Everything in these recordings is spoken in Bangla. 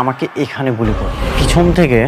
আমাকে এখানে গুলি করে পিছন থেকে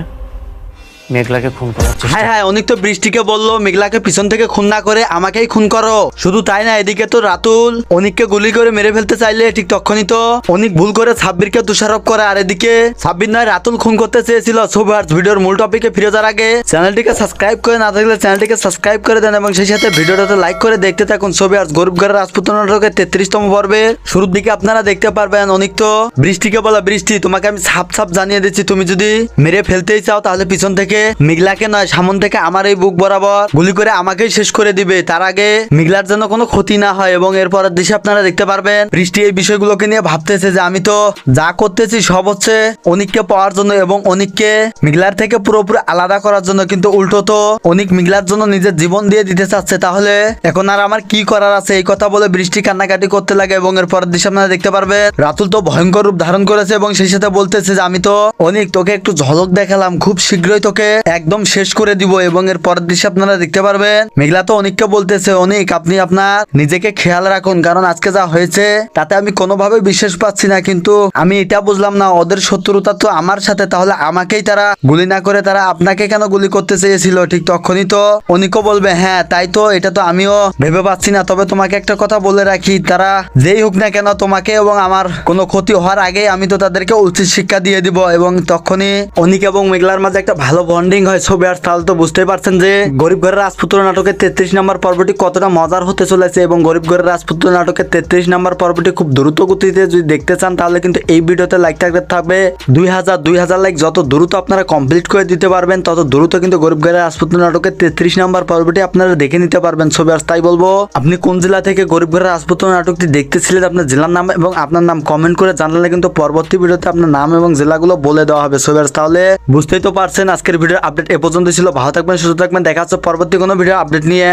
মেঘলাকে খুন করার চেষ্টা। হ্যাঁ হ্যাঁ, অনেক তো বৃষ্টিকে বললো মেঘলাকে পিছন থেকে খুন না করে আমাকেই খুন করো। শুধু তাই না, এদিকে তো রাতুল অনিককে গুলি করে মেরে ফেলতে চাইলে ঠিক তখনই তো অনেক ভুল করে সাব্বিরকে দোষারোপ করে। আর এদিকে সাব্বির নয় রাতুল খুন করতে চেয়েছিল। সো ভিউয়ার্স, ভিডিওর মূল টপিকে ফিরে যাওয়ার আগে চ্যানেলটিকে সাবস্ক্রাইব করে না থাকলে চ্যানেলটিকে সাবস্ক্রাইব করে দেন এবং সেই সাথে ভিডিওটাতে লাইক করে দেখতে থাকুন। সো ভিউয়ার্স, গরিব ঘরের রাজপুত্র নাটকের 33তম পর্বের শুরুর দিকে আপনারা দেখতে পারবেন অনেক তো বৃষ্টিকে বলা, বৃষ্টি তোমাকে আমি সাপ জানিয়ে দিচ্ছি, তুমি যদি মেরে ফেলতেই চাও তাহলে পিছন থেকে মেঘলাকে নয় সামন থেকে আমার এই বুক বরাবর গুলি করে আমাকেই শেষ করে দিবে। তার আগে মেঘলার যেন কোনো ক্ষতি না হয়। এবং এরপরের দৃশ্যে আপনারা দেখতে পারবেন বৃষ্টি এই বিষয়গুলোকে নিয়ে ভাবতেছে যে আমি তো যা করতেছি সব হচ্ছে অনিককে পাওয়ার জন্য এবং অনিককে মেঘলার থেকে পুরোপুরি আলাদা করার জন্য, কিন্তু উল্টো তো অনিক মেঘলার জন্য নিজের জীবন দিয়ে দিতে চাচ্ছে। তাহলে এখন আর আমার কি করার আছে? এই কথা বলে বৃষ্টি কান্নাকাটি করতে লাগে এবং এরপরের দৃশ্যে আপনারা দেখতে পারবেন রাতুল তো ভয়ঙ্কর রূপ ধারণ করেছে এবং সেই সাথে বলতেছে যে আমি তো অনিক তোকে একটু ঝলক দেখালাম, খুব শীঘ্রই তোকে একদম শেষ করে দিব। এবং এর পরের দৃশ্যে আপনারা দেখতে পারবেন মেঘলা তো অনিককে বলতেছে অনিক আপনি আপনার নিজেকে খেয়াল রাখুন, কারণ আজকে যা হয়েছে তাতে আমি কোনোভাবে বিশ্বাস পাচ্ছি না। কিন্তু আমি এটা বুঝলাম না, ওদের শত্রুতা তো আমার সাথে, তাহলে আমাকেই তারা গুলি না করে তারা আপনাকে কেন গুলি করতে চেয়েছিল? ঠিক তখনই তো অনিকও বলবে হ্যাঁ তাই তো, এটা তো আমিও ভেবে পাচ্ছি না। তবে তোমাকে একটা কথা বলে রাখি, তারা যেই হোক না কেন তোমাকে এবং আমার কোনো ক্ষতি হওয়ার আগে আমি তো তাদেরকে উচিত শিক্ষা দিয়ে দিব। এবং তখনই অনিক এবং মেঘলার মাঝে একটা ভালো বন্ডিং হয়। ছবি আর তাহলে তো বুঝতেই পারছেন যে গরিব ঘরের রাজপুত্র নাটকের 33 নম্বর পর্বটি কতটা মজার হতে চলেছে। এবং গরিব ঘরের রাজপুত্র নাটকের 33 নম্বর পর্বটি খুব দ্রুত গতিতে যদি দেখতে চান তাহলে কিন্তু এই ভিডিওতে লাইক থাকতে থাকবে 2000 লাইক। যত দ্রুত আপনারা কমপ্লিট করে দিতে পারবেন তত দ্রুত কিন্তু গরিব ঘরের রাজপুত্র নাটকের 33 নম্বর পর্বটি আপনারা দেখে নিতে পারবেন। ছবি আর তাই বলবো আপনি কোন জেলা থেকে গরিব ঘরের রাজপুত্র নাটকটি দেখতেছিলেন, আপনার জেলার নাম এবং আপনার নাম কমেন্ট করে জানালে কিন্তু পরবর্তী ভিডিওতে আপনার নাম এবং জেলাগুলো বলে দেওয়া হবে। ছবি আর তাহলে বুঝতেই তো পারছেন আজকের ভিডিওর আপডেট এ পর্যন্ত ছিল। ভালো থাকবেন, সুস্থ থাকবেন, দেখা হচ্ছে পরবর্তী কোনো ভিডিও আপডেট নিয়ে।